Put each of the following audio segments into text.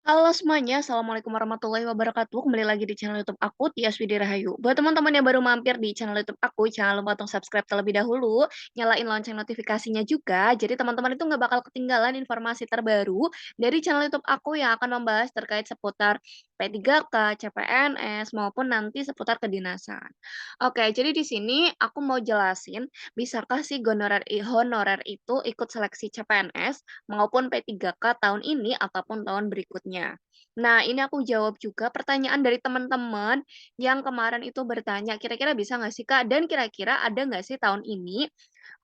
Halo semuanya, Assalamualaikum warahmatullahi wabarakatuh. Kembali lagi di channel YouTube aku, Tias Widya Rahayu. Buat teman-teman yang baru mampir di channel YouTube aku, jangan lupa untuk subscribe terlebih dahulu, nyalain lonceng notifikasinya juga, jadi teman-teman itu nggak bakal ketinggalan informasi terbaru dari channel YouTube aku yang akan membahas terkait seputar P3K, CPNS, maupun nanti seputar kedinasan. Oke, jadi di sini aku mau jelasin, bisakah sih honorer itu ikut seleksi CPNS maupun P3K tahun ini ataupun tahun berikutnya. Nah, ini aku jawab juga pertanyaan dari teman-teman yang kemarin itu bertanya, kira-kira bisa nggak sih Kak? Dan kira-kira ada nggak sih tahun ini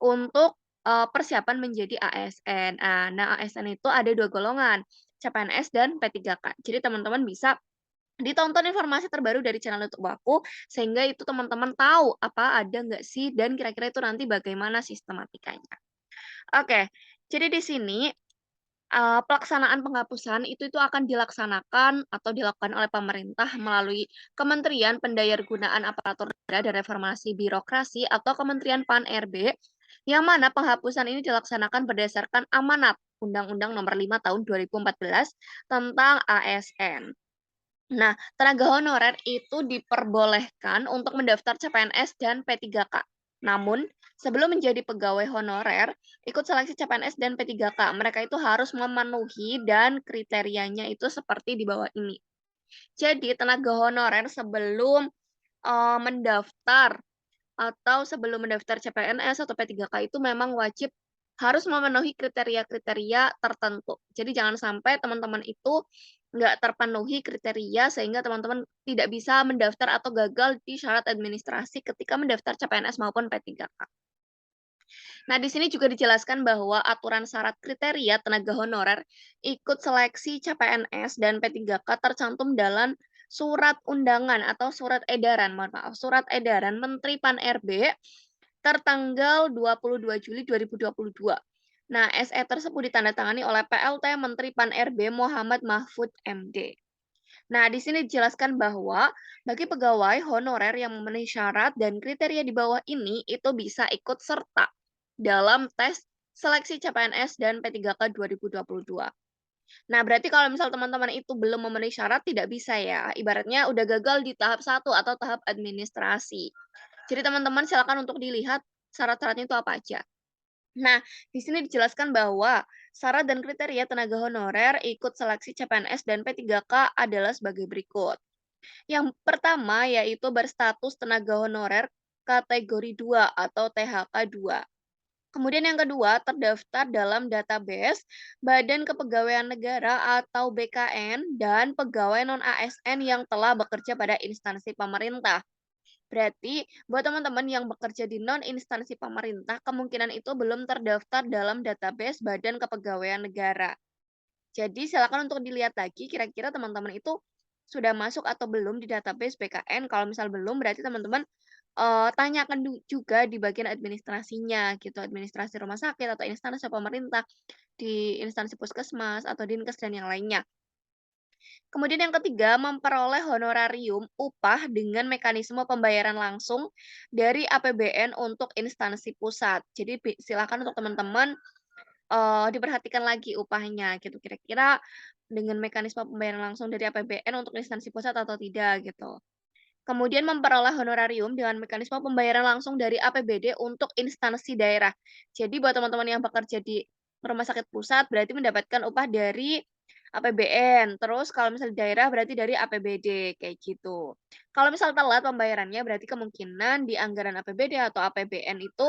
untuk persiapan menjadi ASN? Nah, ASN itu ada dua golongan, CPNS dan P3K. Jadi teman-teman bisa ditonton informasi terbaru dari channel YouTube aku, sehingga itu teman-teman tahu apa ada nggak sih dan kira-kira itu nanti bagaimana sistematikanya. Oke, jadi di sini pelaksanaan penghapusan itu akan dilaksanakan atau dilakukan oleh pemerintah melalui Kementerian Pendayargunaan Aparatur Negara dan Reformasi Birokrasi atau Kementerian Pan-RB, yang mana penghapusan ini dilaksanakan berdasarkan amanat Undang-Undang Nomor 5 Tahun 2014 tentang ASN. Nah, tenaga honorer itu diperbolehkan untuk mendaftar CPNS dan P3K. Namun, sebelum menjadi pegawai honorer, ikut seleksi CPNS dan P3K. Mereka itu harus memenuhi dan kriterianya itu seperti di bawah ini. Jadi, tenaga honorer sebelum mendaftar atau sebelum mendaftar CPNS atau P3K itu memang wajib harus memenuhi kriteria-kriteria tertentu. Jadi jangan sampai teman-teman itu nggak terpenuhi kriteria sehingga teman-teman tidak bisa mendaftar atau gagal di syarat administrasi ketika mendaftar CPNS maupun P3K. Nah, di sini juga dijelaskan bahwa aturan syarat kriteria tenaga honorer ikut seleksi CPNS dan P3K tercantum dalam surat undangan atau surat edaran, mohon maaf, surat edaran Menteri Pan-RB tertanggal 22 Juli 2022. Nah, SE tersebut ditandatangani oleh PLT Menteri Pan-RB Muhammad Mahfud MD. Nah, di sini dijelaskan bahwa bagi pegawai honorer yang memenuhi syarat dan kriteria di bawah ini itu bisa ikut serta dalam tes seleksi CPNS dan P3K 2022. Nah, berarti kalau misal teman-teman itu belum memenuhi syarat tidak bisa ya. Ibaratnya udah gagal di tahap satu atau tahap administrasi. Jadi teman-teman silakan untuk dilihat syarat-syaratnya itu apa aja. Nah, di sini dijelaskan bahwa syarat dan kriteria tenaga honorer ikut seleksi CPNS dan P3K adalah sebagai berikut. Yang pertama yaitu berstatus tenaga honorer kategori 2 atau THK 2. Kemudian yang kedua, terdaftar dalam database Badan Kepegawaian Negara atau BKN dan pegawai non-ASN yang telah bekerja pada instansi pemerintah. Berarti buat teman-teman yang bekerja di non-instansi pemerintah, kemungkinan itu belum terdaftar dalam database Badan Kepegawaian Negara. Jadi silakan untuk dilihat lagi kira-kira teman-teman itu sudah masuk atau belum di database BKN. Kalau misal belum berarti teman-teman tanyakan juga di bagian administrasinya gitu, administrasi rumah sakit atau instansi pemerintah, di instansi puskesmas atau dinkes dan yang lainnya. Kemudian yang ketiga, memperoleh honorarium upah dengan mekanisme pembayaran langsung dari APBN untuk instansi pusat. Jadi silakan untuk teman-teman diperhatikan lagi upahnya gitu, kira-kira dengan mekanisme pembayaran langsung dari APBN untuk instansi pusat atau tidak gitu. Kemudian memperoleh honorarium dengan mekanisme pembayaran langsung dari APBD untuk instansi daerah. Jadi buat teman-teman yang bekerja di rumah sakit pusat berarti mendapatkan upah dari APBN, terus kalau misal di daerah berarti dari APBD, kayak gitu. Kalau misal telat pembayarannya berarti kemungkinan di anggaran APBD atau APBN itu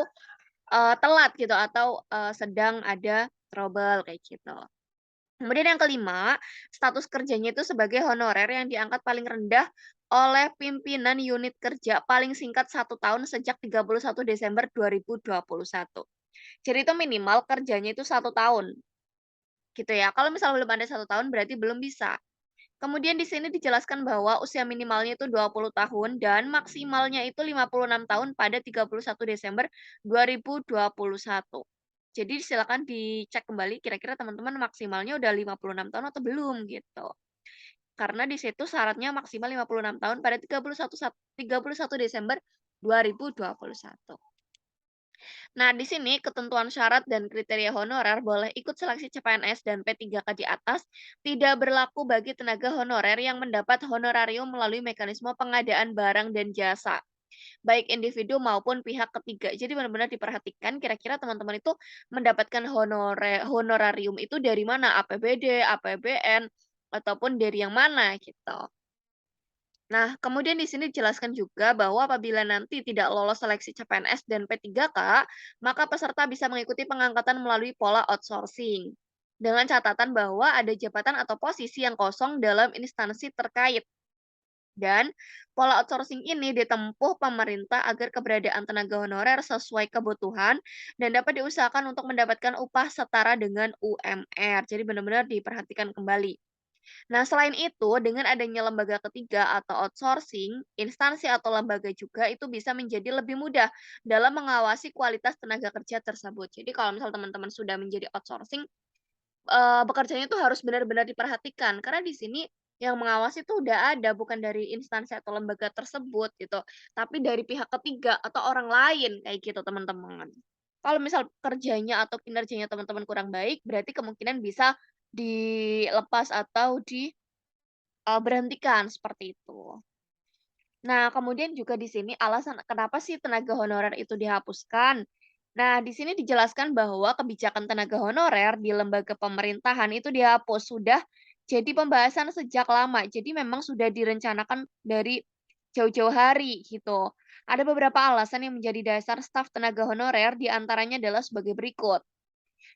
telat gitu atau sedang ada trouble kayak gitu. Kemudian yang kelima, status kerjanya itu sebagai honorer yang diangkat paling rendah oleh pimpinan unit kerja paling singkat 1 tahun sejak 31 Desember 2021. Jadi itu minimal kerjanya itu 1 tahun, gitu ya. Kalau misal belum ada 1 tahun berarti belum bisa. Kemudian di sini dijelaskan bahwa usia minimalnya itu 20 tahun dan maksimalnya itu 56 tahun pada 31 Desember 2021. Jadi silakan dicek kembali kira-kira teman-teman maksimalnya udah 56 tahun atau belum gitu. Karena di situ syaratnya maksimal 56 tahun pada 31 Desember 2021. Nah, di sini ketentuan syarat dan kriteria honorer boleh ikut seleksi CPNS dan P3K di atas tidak berlaku bagi tenaga honorer yang mendapat honorarium melalui mekanisme pengadaan barang dan jasa, baik individu maupun pihak ketiga. Jadi benar-benar diperhatikan kira-kira teman-teman itu mendapatkan honorarium itu dari mana? APBD, APBN, ataupun dari yang mana gitu. Nah, kemudian di sini dijelaskan juga bahwa apabila nanti tidak lolos seleksi CPNS dan P3K, maka peserta bisa mengikuti pengangkatan melalui pola outsourcing. Dengan catatan bahwa ada jabatan atau posisi yang kosong dalam instansi terkait. Dan pola outsourcing ini ditempuh pemerintah agar keberadaan tenaga honorer sesuai kebutuhan dan dapat diusahakan untuk mendapatkan upah setara dengan UMR. Jadi benar-benar diperhatikan kembali. Nah, selain itu, dengan adanya lembaga ketiga atau outsourcing, instansi atau lembaga juga itu bisa menjadi lebih mudah dalam mengawasi kualitas tenaga kerja tersebut. Jadi kalau misal teman-teman sudah menjadi outsourcing, bekerjanya itu harus benar-benar diperhatikan, karena di sini yang mengawasi itu udah ada, bukan dari instansi atau lembaga tersebut gitu, tapi dari pihak ketiga atau orang lain, kayak gitu teman-teman. Kalau misal kerjanya atau kinerjanya teman-teman kurang baik, berarti kemungkinan bisa dilepas atau berhentikan, seperti itu. Nah, kemudian juga di sini alasan kenapa sih tenaga honorer itu dihapuskan. Nah, di sini dijelaskan bahwa kebijakan tenaga honorer di lembaga pemerintahan itu dihapus, sudah jadi pembahasan sejak lama. Jadi memang sudah direncanakan dari jauh-jauh hari gitu. Ada beberapa alasan yang menjadi dasar staf tenaga honorer, di antaranya adalah sebagai berikut.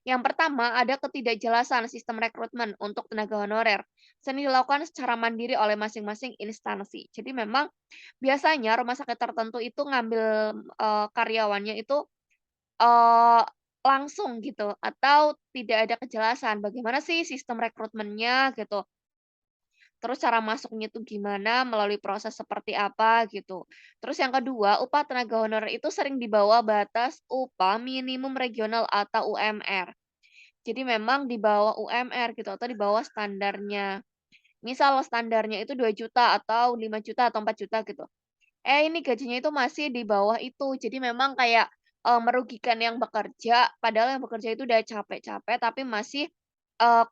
Yang pertama, ada ketidakjelasan sistem rekrutmen untuk tenaga honorer. Seni dilakukan secara mandiri oleh masing-masing instansi. Jadi memang biasanya rumah sakit tertentu itu ngambil, karyawannya itu, eee, langsung gitu atau tidak ada kejelasan bagaimana sih sistem rekrutmennya gitu. Terus cara masuknya itu gimana, melalui proses seperti apa gitu. Terus yang kedua, upah tenaga honorer itu sering di bawah batas upah minimum regional atau UMR. Jadi memang di bawah UMR gitu atau di bawah standarnya. Misal standarnya itu 2 juta atau 5 juta atau 4 juta gitu. Ini gajinya itu masih di bawah itu. Jadi memang kayak, merugikan yang bekerja, padahal yang bekerja itu udah capek-capek tapi masih,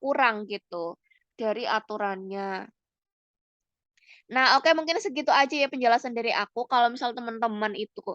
kurang gitu dari aturannya. Nah, oke mungkin segitu aja ya penjelasan dari aku. Kalau misal teman-teman itu,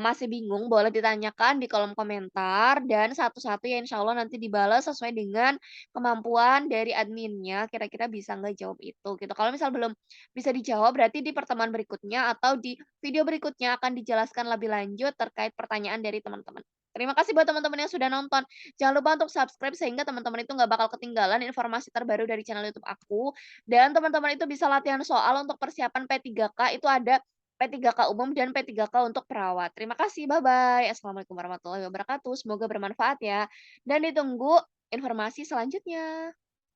masih bingung boleh ditanyakan di kolom komentar dan satu-satu ya insya Allah nanti dibalas sesuai dengan kemampuan dari adminnya, kira-kira bisa nggak jawab itu gitu. Kalau misal belum bisa dijawab berarti di pertemuan berikutnya atau di video berikutnya akan dijelaskan lebih lanjut terkait pertanyaan dari teman-teman. Terima kasih buat teman-teman yang sudah nonton. Jangan lupa untuk subscribe sehingga teman-teman itu nggak bakal ketinggalan informasi terbaru dari channel YouTube aku. Dan teman-teman itu bisa latihan soal untuk persiapan P3K, itu ada P3K umum dan P3K untuk perawat. Terima kasih, bye-bye. Assalamualaikum warahmatullahi wabarakatuh. Semoga bermanfaat ya. Dan ditunggu informasi selanjutnya.